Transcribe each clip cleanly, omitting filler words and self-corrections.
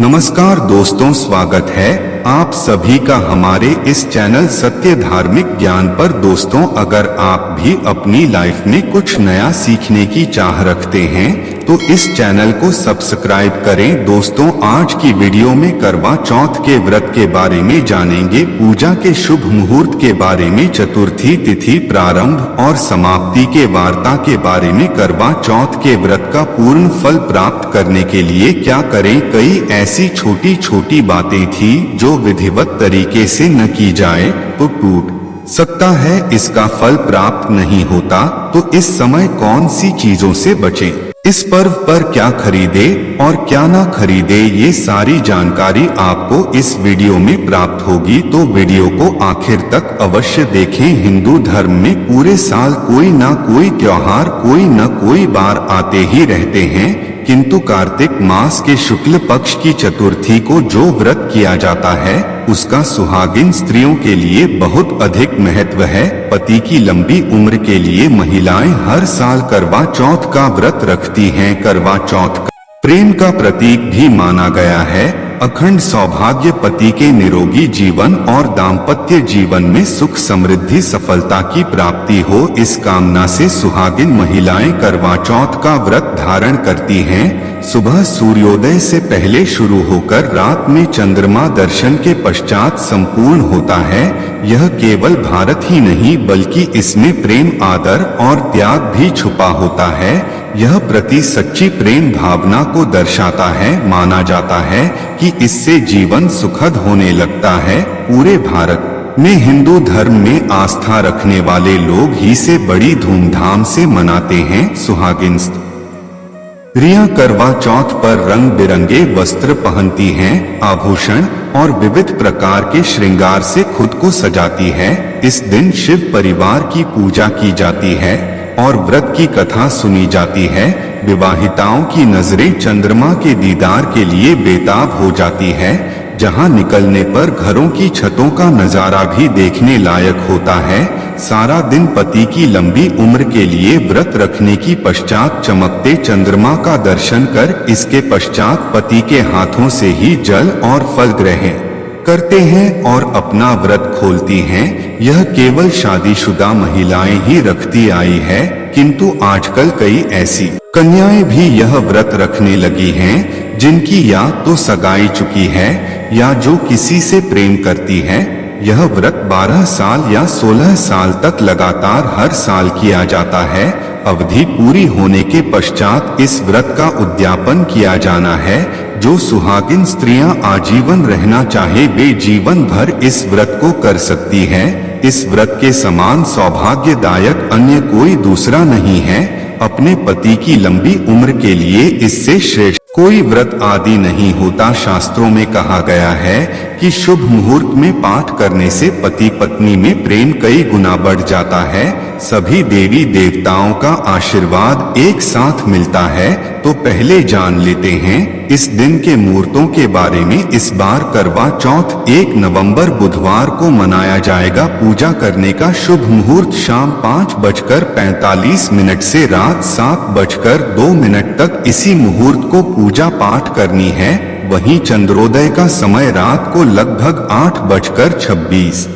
नमस्कार दोस्तों, स्वागत है आप सभी का हमारे इस चैनल सत्य धार्मिक ज्ञान पर। दोस्तों, अगर आप भी अपनी लाइफ में कुछ नया सीखने की चाह रखते हैं तो इस चैनल को सब्सक्राइब करें। दोस्तों, आज की वीडियो में करवा चौथ के व्रत के बारे में जानेंगे, पूजा के शुभ मुहूर्त के बारे में, चतुर्थी तिथि प्रारंभ और समाप्ति के वार्ता के बारे में, करवा चौथ के व्रत का पूर्ण फल प्राप्त करने के लिए क्या करें। कई ऐसी छोटी छोटी बातें थी जो विधिवत तरीके से न की जाए तो टूट सकता है, इसका फल प्राप्त नहीं होता। तो इस समय कौन सी चीजों से बचें, इस पर्व पर क्या खरीदे और क्या ना खरीदे, ये सारी जानकारी आपको इस वीडियो में प्राप्त होगी। तो वीडियो को आखिर तक अवश्य देखें। हिंदू धर्म में पूरे साल कोई ना कोई त्योहार, कोई न कोई बार आते ही रहते हैं, किंतु कार्तिक मास के शुक्ल पक्ष की चतुर्थी को जो व्रत किया जाता है उसका सुहागिन स्त्रियों के लिए बहुत अधिक महत्व है। पति की लंबी उम्र के लिए महिलाएं हर साल करवा चौथ का व्रत रखती हैं। करवा चौथ प्रेम का प्रतीक भी माना गया है। अखंड सौभाग्य, पति के निरोगी जीवन और दाम्पत्य जीवन में सुख समृद्धि सफलता की प्राप्ति हो, इस कामना से सुहागिन महिलाएं करवा चौथ का व्रत धारण करती हैं। सुबह सूर्योदय से पहले शुरू होकर रात में चंद्रमा दर्शन के पश्चात संपूर्ण होता है। यह केवल भारत ही नहीं बल्कि इसमें प्रेम, आदर और त्याग भी छुपा होता है। यह प्रति सच्ची प्रेम भावना को दर्शाता है। माना जाता है कि इससे जीवन सुखद होने लगता है। पूरे भारत में हिंदू धर्म में आस्था रखने वाले लोग इसे बड़ी धूमधाम से मनाते हैं। सुहागिन स्त्रियां करवा चौथ पर रंग बिरंगे वस्त्र पहनती हैं, आभूषण और विविध प्रकार के श्रृंगार से खुद को सजाती है। इस दिन शिव परिवार की पूजा की जाती है और व्रत की कथा सुनी जाती है। विवाहिताओं की नजरें चंद्रमा के दीदार के लिए बेताब हो जाती है, जहां निकलने पर घरों की छतों का नजारा भी देखने लायक होता है। सारा दिन पति की लंबी उम्र के लिए व्रत रखने की पश्चात चमकते चंद्रमा का दर्शन कर इसके पश्चात पति के हाथों से ही जल और फल ग्रहण करते हैं और अपना व्रत खोलती हैं। यह केवल शादीशुदा महिलाएं ही रखती आई है, किंतु आजकल कई ऐसी कन्याएं भी यह व्रत रखने लगी हैं जिनकी या तो सगाई चुकी है या जो किसी से प्रेम करती है। यह व्रत 12 साल या 16 साल तक लगातार हर साल किया जाता है। अवधि पूरी होने के पश्चात इस व्रत का उद्यापन किया जाना है। जो सुहागिन स्त्रियां आजीवन रहना चाहे वे जीवन भर इस व्रत को कर सकती हैं। इस व्रत के समान सौभाग्यदायक अन्य कोई दूसरा नहीं है। अपने पति की लंबी उम्र के लिए इससे श्रेष्ठ कोई व्रत आदि नहीं होता। शास्त्रों में कहा गया है कि शुभ मुहूर्त में पाठ करने से पति पत्नी में प्रेम कई गुना बढ़ जाता है। सभी देवी देवताओं का आशीर्वाद एक साथ मिलता है। तो पहले जान लेते हैं इस दिन के मुहूर्तों के बारे में। इस बार करवा चौथ 1 नवंबर बुधवार को मनाया जाएगा। पूजा करने का शुभ मुहूर्त शाम 5:45 से रात 7:02 तक। इसी मुहूर्त को पूजा पाठ करनी है। वहीं चंद्रोदय का समय रात को लगभग 8:26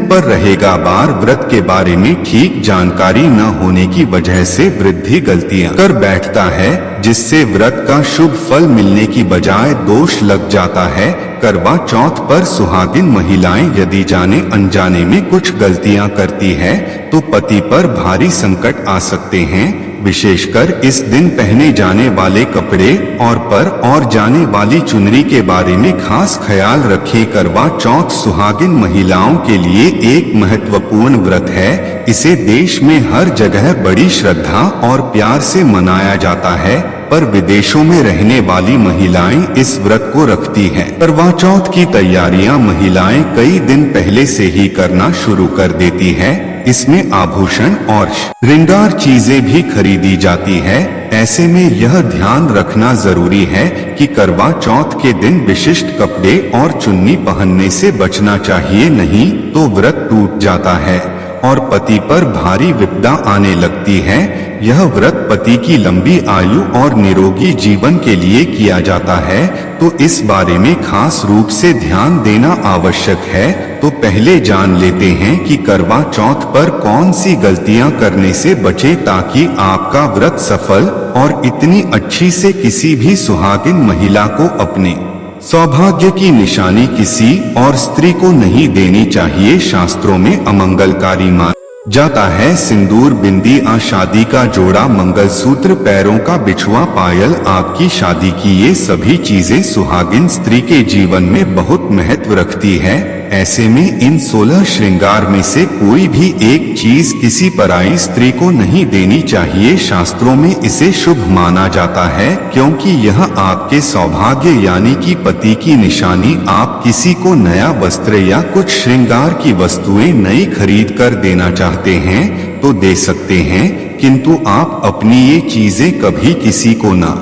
पर रहेगा। बार व्रत के बारे में ठीक जानकारी न होने की वजह से वृद्धि गलतियां कर बैठता है, जिससे व्रत का शुभ फल मिलने की बजाय दोष लग जाता है। करवा चौथ पर सुहागिन महिलाएं यदि जाने अनजाने में कुछ गलतियां करती है तो पति पर भारी संकट आ सकते हैं। विशेषकर इस दिन पहने जाने वाले कपड़े और जाने वाली चुनरी के बारे में खास ख्याल रखें। करवा चौथ सुहागिन महिलाओं के लिए एक महत्वपूर्ण व्रत है। इसे देश में हर जगह बड़ी श्रद्धा और प्यार से मनाया जाता है, पर विदेशों में रहने वाली महिलाएं इस व्रत को रखती हैं। करवा चौथ की तैयारियां महिलाएं कई दिन पहले से ही करना शुरू कर देती है। इसमें आभूषण और श्रृंगार चीजें भी खरीदी जाती है। ऐसे में यह ध्यान रखना जरूरी है कि करवा चौथ के दिन विशिष्ट कपड़े और चुन्नी पहनने से बचना चाहिए, नहीं तो व्रत टूट जाता है और पति पर भारी विपदा आने लगती है। यह व्रत पति की लंबी आयु और निरोगी जीवन के लिए किया जाता है, तो इस बारे में खास रूप से ध्यान देना आवश्यक है। तो पहले जान लेते हैं कि करवा चौथ पर कौन सी गलतियां करने से बचे ताकि आपका व्रत सफल और इतनी अच्छी से किसी भी सुहागिन महिला को अपने सौभाग्य की निशानी किसी और स्त्री को नहीं देनी चाहिए। शास्त्रों में अमंगलकारी माना जाता है सिंदूर, बिंदी, शादी का जोड़ा, मंगलसूत्र, पैरों का बिछुआ, पायल, आपकी शादी की ये सभी चीजें सुहागिन स्त्री के जीवन में बहुत महत्व रखती है। ऐसे में इन 16 श्रृंगार में से कोई भी एक चीज किसी पराई स्त्री को नहीं देनी चाहिए। शास्त्रों में इसे शुभ माना जाता है क्योंकि यह आपके सौभाग्य यानी कि पति की निशानी। आप किसी को नया वस्त्र या कुछ श्रृंगार की वस्तुएं नई खरीद कर देना चाहते हैं तो दे सकते हैं, किंतु आप अपनी ये चीजें कभी किसी को ना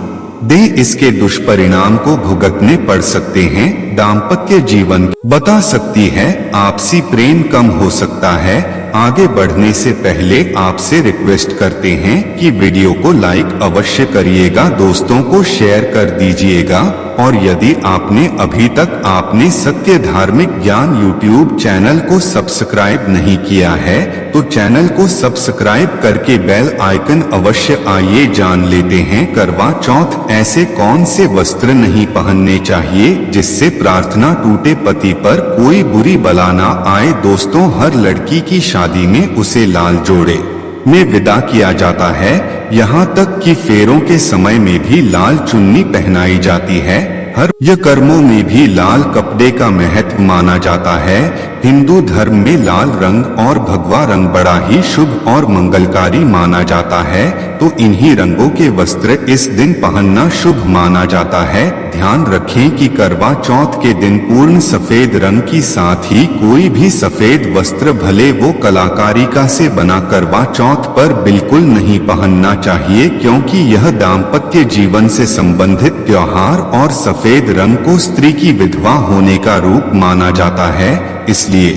दें, इसके दुष्परिणाम को भुगतने पड़ सकते हैं। दाम्पत्य जीवन बता सकती है, आपसी प्रेम कम हो सकता है। आगे बढ़ने से पहले आपसे रिक्वेस्ट करते हैं कि वीडियो को लाइक अवश्य करिएगा, दोस्तों को शेयर कर दीजिएगा और यदि आपने अभी तक आपने सत्य धार्मिक ज्ञान यूट्यूब चैनल को सब्सक्राइब नहीं किया है तो चैनल को सब्सक्राइब करके बेल आइकन अवश्य। आइए जान लेते हैं करवा चौथ ऐसे कौन से वस्त्र नहीं पहनने चाहिए जिससे प्रार्थना टूटे, पति पर कोई बुरी बला ना आए। दोस्तों, हर लड़की की शादी में उसे लाल जोड़े में विदा किया जाता है, यहाँ तक कि फेरों के समय में भी लाल चुन्नी पहनाई जाती है। हर यह कर्मों में भी लाल कपड़े का महत्व माना जाता है। हिंदू धर्म में लाल रंग और भगवा रंग बड़ा ही शुभ और मंगलकारी माना जाता है, तो इन्हीं रंगों के वस्त्र इस दिन पहनना शुभ माना जाता है। ध्यान रखें कि करवा चौथ के दिन पूर्ण सफेद रंग की साथ ही कोई भी सफेद वस्त्र भले वो कलाकारी का से बना करवा चौथ पर बिल्कुल नहीं पहनना चाहिए क्योंकि यह दाम्पत्य जीवन से संबंधित त्योहार और सफेद रंग को स्त्री की विधवा होने का रूप माना जाता है। इसलिए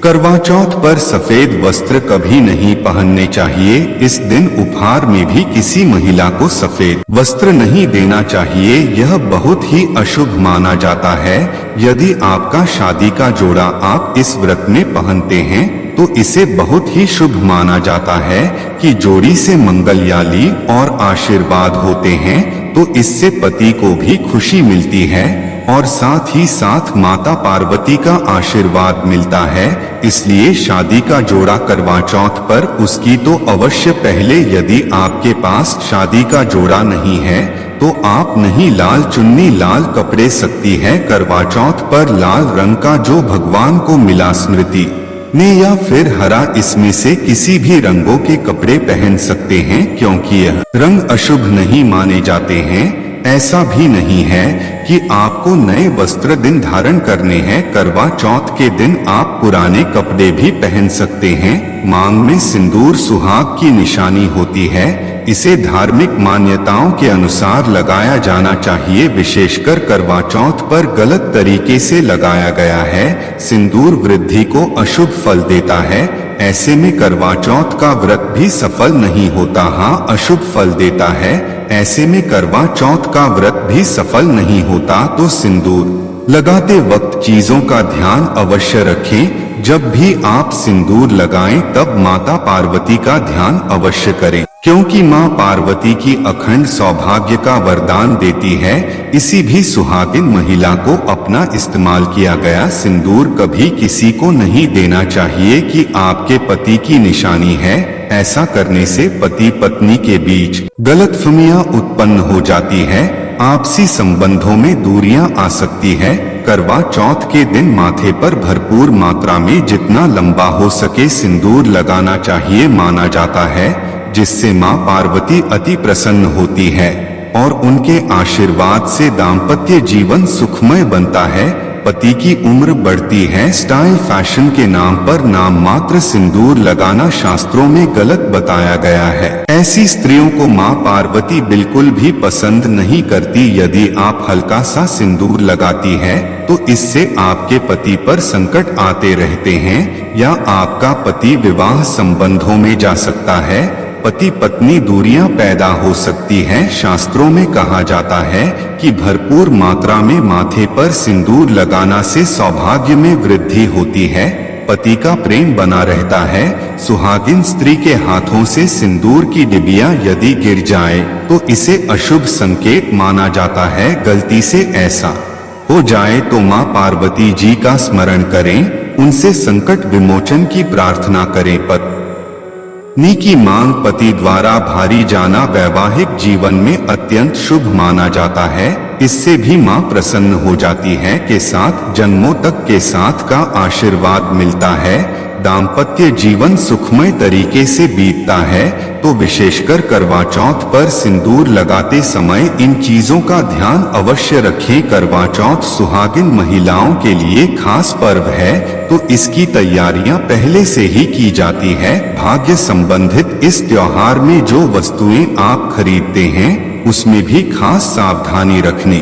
करवा चौथ पर सफेद वस्त्र कभी नहीं पहनने चाहिए। इस दिन उपहार में भी किसी महिला को सफेद वस्त्र नहीं देना चाहिए, यह बहुत ही अशुभ माना जाता है। यदि आपका शादी का जोड़ा आप इस व्रत में पहनते हैं तो इसे बहुत ही शुभ माना जाता है कि जोड़ी से मंगलयाली और आशीर्वाद होते हैं, तो इससे पति को भी खुशी मिलती है और साथ ही साथ माता पार्वती का आशीर्वाद मिलता है। इसलिए शादी का जोड़ा करवा चौथ पर उसकी तो अवश्य पहले। यदि आपके पास शादी का जोड़ा नहीं है तो आप नहीं लाल चुन्नी लाल कपड़े सकती है करवा चौथ पर लाल रंग का जो भगवान को मिला स्मृति ने या फिर हरा, इसमें से किसी भी रंगों के कपड़े पहन सकते हैं क्योंकि यह रंग अशुभ नहीं माने जाते हैं। ऐसा भी नहीं है कि आपको नए वस्त्र दिन धारण करने हैं। करवा चौथ के दिन आप पुराने कपड़े भी पहन सकते हैं। मांग में सिंदूर सुहाग की निशानी होती है, इसे धार्मिक मान्यताओं के अनुसार लगाया जाना चाहिए। विशेषकर करवा चौथ पर गलत तरीके से लगाया गया है। सिंदूर वृद्धि को अशुभ फल देता है, ऐसे में करवा चौथ का व्रत भी सफल नहीं होता। हाँ, अशुभ फल देता है, ऐसे में करवा चौथ का व्रत भी सफल नहीं होता। तो सिंदूर लगाते वक्त चीजों का ध्यान अवश्य रखें। जब भी आप सिंदूर लगाएं तब माता पार्वती का ध्यान अवश्य करें क्योंकि मां पार्वती की अखंड सौभाग्य का वरदान देती है। इसी भी सुहागिन महिला को अपना इस्तेमाल किया गया सिंदूर कभी किसी को नहीं देना चाहिए कि आपके पति की निशानी है। ऐसा करने से पति पत्नी के बीच गलतफहमियां उत्पन्न हो जाती है, आपसी संबंधों में दूरियां आ सकती है। करवा चौथ के दिन माथे पर भरपूर मात्रा में जितना लंबा हो सके सिंदूर लगाना चाहिए माना जाता है, जिससे मां पार्वती अति प्रसन्न होती है और उनके आशीर्वाद से दाम्पत्य जीवन सुखमय बनता है। पति की उम्र बढ़ती है। स्टाइल फैशन के नाम पर नाम मात्र सिंदूर लगाना शास्त्रों में गलत बताया गया है। ऐसी स्त्रियों को मां पार्वती बिल्कुल भी पसंद नहीं करती। यदि आप हल्का सा सिंदूर लगाती है तो इससे आपके पति पर संकट आते रहते हैं या आपका पति विवाह संबंधों में जा सकता है। पति पत्नी दूरियां पैदा हो सकती हैं। शास्त्रों में कहा जाता है कि भरपूर मात्रा में माथे पर सिंदूर लगाना से सौभाग्य में वृद्धि होती है, पति का प्रेम बना रहता है। सुहागिन स्त्री के हाथों से सिंदूर की डिबिया यदि गिर जाए तो इसे अशुभ संकेत माना जाता है। गलती से ऐसा हो जाए तो मां पार्वती जी का स्मरण करें, उनसे संकट विमोचन की प्रार्थना करें। पत्नी की मांग पति द्वारा भारी जाना वैवाहिक जीवन में अत्यंत शुभ माना जाता है। इससे भी मां प्रसन्न हो जाती है के साथ जन्मों तक के साथ का आशीर्वाद मिलता है। दाम्पत्य जीवन सुखमय तरीके से बीतता है। तो विशेषकर करवा चौथ पर सिंदूर लगाते समय इन चीजों का ध्यान अवश्य रखें। करवा चौथ सुहागिन महिलाओं के लिए खास पर्व है, तो इसकी तैयारियां पहले से ही की जाती है। भाग्य संबंधित इस त्योहार में जो वस्तुएं आप खरीदते हैं उसमें भी खास सावधानी रखने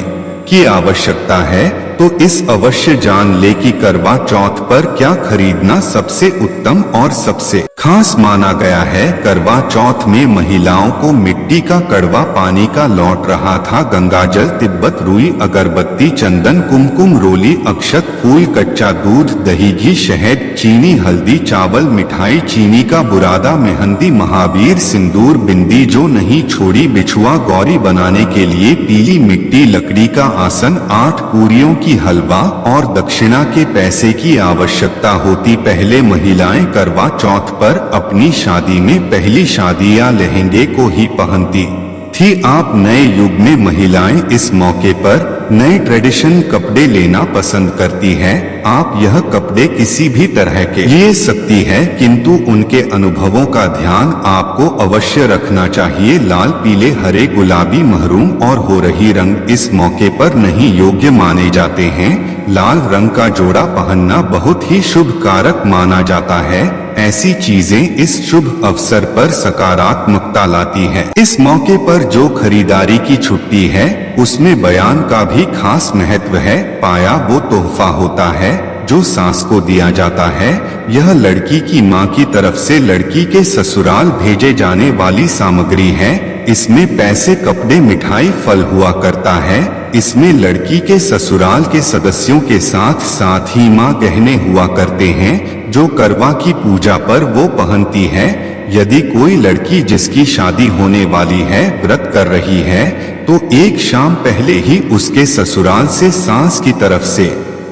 की आवश्यकता है। तो इस अवश्य जान ले कि करवा चौथ पर क्या खरीदना सबसे उत्तम और सबसे खास माना गया है। करवा चौथ में महिलाओं को मिट्टी का कड़वा पानी का लौट रहा था। गंगाजल, तिब्बत रुई, अगरबत्ती, चंदन, कुमकुम, रोली, अक्षत, फूल, कच्चा दूध, दही, घी, शहद, चीनी, हल्दी, चावल, मिठाई, चीनी का बुरादा, मेहंदी, महावीर, सिंदूर, बिंदी जो नहीं छोड़ी, बिछुआ, गौरी बनाने के लिए पीली मिट्टी, लकड़ी का आसन, 8 पूरियों की हलवा और दक्षिणा के पैसे की आवश्यकता होती। पहले महिलाएं करवा चौथ पर अपनी शादी में पहली शादी या लहंगे को ही पहनती थी। आप नए युग में महिलाएं इस मौके पर नए ट्रेडिशन कपड़े लेना पसंद करती हैं। आप यह कपड़े किसी भी तरह के ले सकती है, किंतु उनके अनुभवों का ध्यान आपको अवश्य रखना चाहिए। लाल, पीले, हरे, गुलाबी, महरूम और होरही रंग इस मौके पर नहीं योग्य माने जाते हैं। लाल रंग का जोड़ा पहनना बहुत ही शुभ कारक माना जाता है। ऐसी चीजें इस शुभ अवसर पर सकारात्मकता लाती है। इस मौके पर जो खरीदारी की छुट्टी है उसमें बयान का भी खास महत्व है। पाया वो तोहफा होता है जो सास को दिया जाता है। यह लड़की की मां की तरफ से लड़की के ससुराल भेजे जाने वाली सामग्री है। इसमें पैसे, कपड़े, मिठाई, फल हुआ करता है। इसमें लड़की के ससुराल के सदस्यों के साथ साथ ही मां गहने हुआ करते हैं जो करवा की पूजा पर वो पहनती है। यदि कोई लड़की जिसकी शादी होने वाली है व्रत कर रही है तो एक शाम पहले ही उसके ससुराल से सास की तरफ से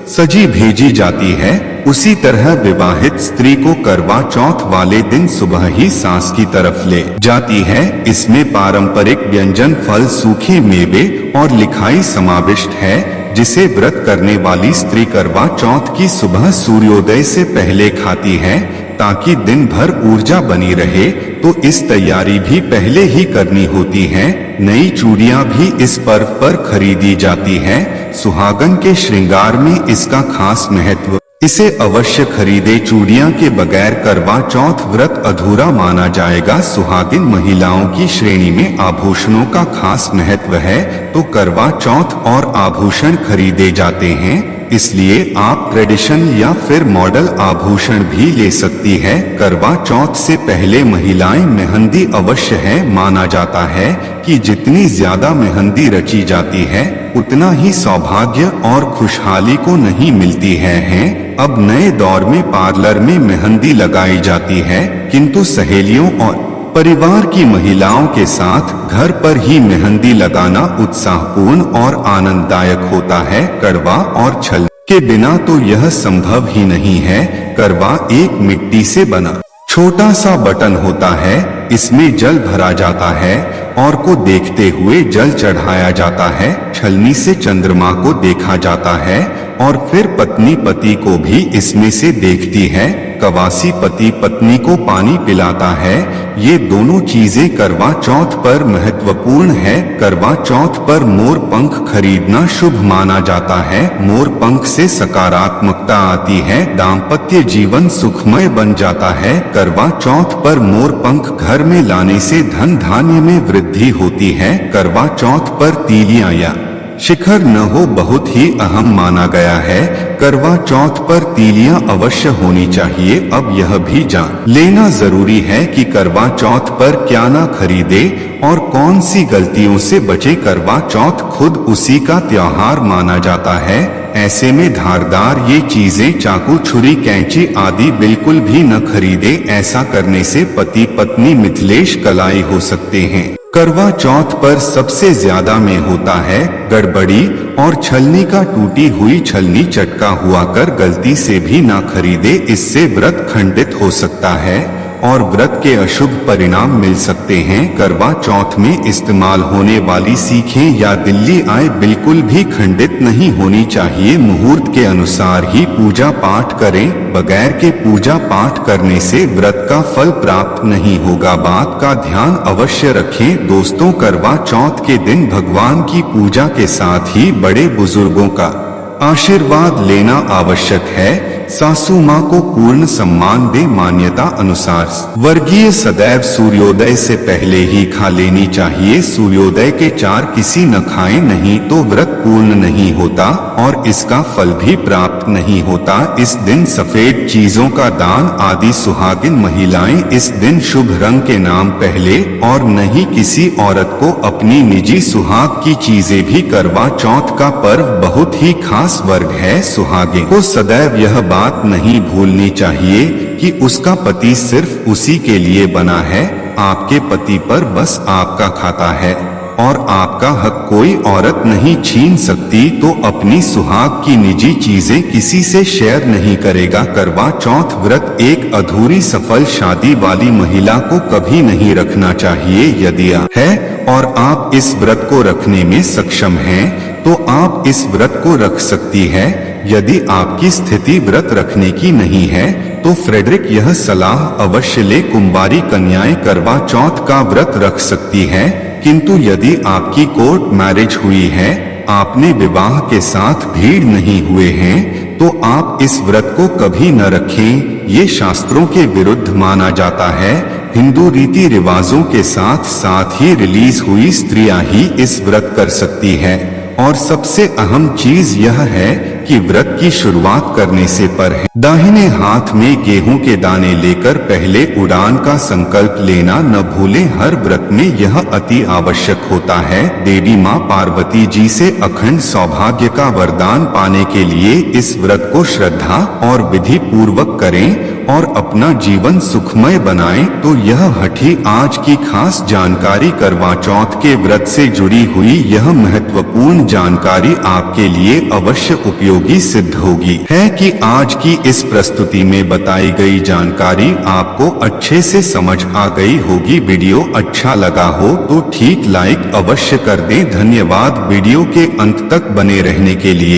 सजी भेजी जाती है। उसी तरह विवाहित स्त्री को करवा चौथ वाले दिन सुबह ही सास की तरफ ले जाती है। इसमें पारंपरिक व्यंजन, फल, सूखे मेवे और लिखाई समाविष्ट है जिसे व्रत करने वाली स्त्री करवा चौथ की सुबह सूर्योदय से पहले खाती है ताकि दिन भर ऊर्जा बनी रहे। तो इस तैयारी भी पहले ही करनी होती है। नई चूड़ियां भी इस पर्व पर खरीदी जाती है। सुहागन के श्रृंगार में इसका खास महत्व, इसे अवश्य खरीदे। चूड़ियां के बगैर करवा चौथ व्रत अधूरा माना जाएगा। सुहागिन महिलाओं की श्रेणी में आभूषणों का खास महत्व है, तो करवा चौथ और आभूषण खरीदे जाते हैं। इसलिए आप ट्रेडिशन या फिर मॉडल आभूषण भी ले सकती है। करवा चौथ से पहले महिलाएं मेहंदी अवश्य है। माना जाता है कि जितनी ज्यादा मेहंदी रची जाती है उतना ही सौभाग्य और खुशहाली को नहीं मिलती है। अब नए दौर में पार्लर में मेहंदी लगाई जाती है, किंतु सहेलियों और परिवार की महिलाओं के साथ घर पर ही मेहंदी लगाना उत्साहपूर्ण और आनंददायक होता है। करवा और छल के बिना तो यह संभव ही नहीं है। करवा एक मिट्टी से बना छोटा सा बटन होता है। इसमें जल भरा जाता है और को देखते हुए जल चढ़ाया जाता है। छलनी से चंद्रमा को देखा जाता है और फिर पत्नी पति को भी इसमें से देखती है। कवासी पति पत्नी को पानी पिलाता है। ये दोनों चीजें करवा चौथ पर महत्वपूर्ण है। करवा चौथ पर मोर पंख खरीदना शुभ माना जाता है। मोर पंख से सकारात्मकता आती है, दाम्पत्य जीवन सुखमय बन जाता है। करवा चौथ पर मोर पंख घर में लाने से धन धान्य में वृद्धि होती है। करवा चौथ पर तीलियां या शिखर न हो बहुत ही अहम माना गया है। करवा चौथ पर तीलियां अवश्य होनी चाहिए। अब यह भी जान लेना जरूरी है कि करवा चौथ पर क्या ना खरीदे और कौन सी गलतियों से बचे। करवा चौथ खुद उसी का त्योहार माना जाता है। ऐसे में धारदार ये चीजें चाकू, छुरी, कैंची आदि बिल्कुल भी न खरीदे। ऐसा करने से पति पत्नी मिथिलेश कलाई हो सकते हैं। करवा चौथ पर सबसे ज्यादा में होता है गड़बड़ी और छलनी का। टूटी हुई छलनी चटका हुआ कर गलती से भी ना खरीदे, इससे व्रत खंडित हो सकता है और व्रत के अशुभ परिणाम मिल सकते हैं। करवा चौथ में इस्तेमाल होने वाली सीखें या दिल्ली आय बिल्कुल भी खंडित नहीं होनी चाहिए। मुहूर्त के अनुसार ही पूजा पाठ करें। बगैर के पूजा पाठ करने से व्रत का फल प्राप्त नहीं होगा। बात का ध्यान अवश्य रखें दोस्तों। करवा चौथ के दिन भगवान की पूजा के साथ ही बड़े बुजुर्गों का आशीर्वाद लेना आवश्यक है। सासू माँ को पूर्ण सम्मान दे। मान्यता अनुसार वर्गीय सदैव सूर्योदय से पहले ही खा लेनी चाहिए। सूर्योदय के 4 किसी न खाएं, नहीं तो व्रत पूर्ण नहीं होता और इसका फल भी प्राप्त नहीं होता। इस दिन सफेद चीजों का दान आदि। सुहागिन महिलाएं इस दिन शुभ रंग के नाम पहले और नहीं किसी औरत को अपनी निजी सुहाग की चीजें भी। करवा चौथ का पर्व बहुत ही खास वर्ग है। सुहागिन को सदैव यह बात नहीं भूलनी चाहिए कि उसका पति सिर्फ उसी के लिए बना है। आपके पति पर बस आपका खाता है और आपका हक कोई औरत नहीं छीन सकती। तो अपनी सुहाग की निजी चीजें किसी से शेयर नहीं करेगा। करवा चौथ व्रत एक अधूरी सफल शादी वाली महिला को कभी नहीं रखना चाहिए। यदि है और आप इस व्रत को रखने में सक्षम हैं तो आप इस व्रत को रख सकती है। यदि आपकी स्थिति व्रत रखने की नहीं है तो फ्रेडरिक यह सलाह अवश्य ले। कुंवारी कन्याएं करवा चौथ का व्रत रख सकती है, किंतु यदि आपकी कोर्ट मैरिज हुई है, आपने विवाह के साथ भीड़ नहीं हुए हैं, तो आप इस व्रत को कभी न रखें। ये शास्त्रों के विरुद्ध माना जाता है। हिंदू रीति रिवाजों के साथ साथ ही रिलीज हुई स्त्रियां ही इस व्रत कर सकती है। और सबसे अहम चीज यह है कि व्रत की शुरुआत करने से पहले दाहिने हाथ में गेहूं के दाने लेकर पहले उड़ान का संकल्प लेना न भूलें। हर व्रत में यह अति आवश्यक होता है। देवी मां पार्वती जी से अखंड सौभाग्य का वरदान पाने के लिए इस व्रत को श्रद्धा और विधि पूर्वक करें और अपना जीवन सुखमय बनाएं। तो यह हठी आज की खास जानकारी। करवा चौथ के व्रत से जुड़ी हुई यह महत्वपूर्ण जानकारी आपके लिए अवश्य उपयोगी सिद्ध होगी। है कि आज की इस प्रस्तुति में बताई गई जानकारी आपको अच्छे से समझ आ गई होगी। वीडियो अच्छा लगा हो तो ठीक लाइक अवश्य कर दें। धन्यवाद वीडियो के अंत तक बने रहने के लिए।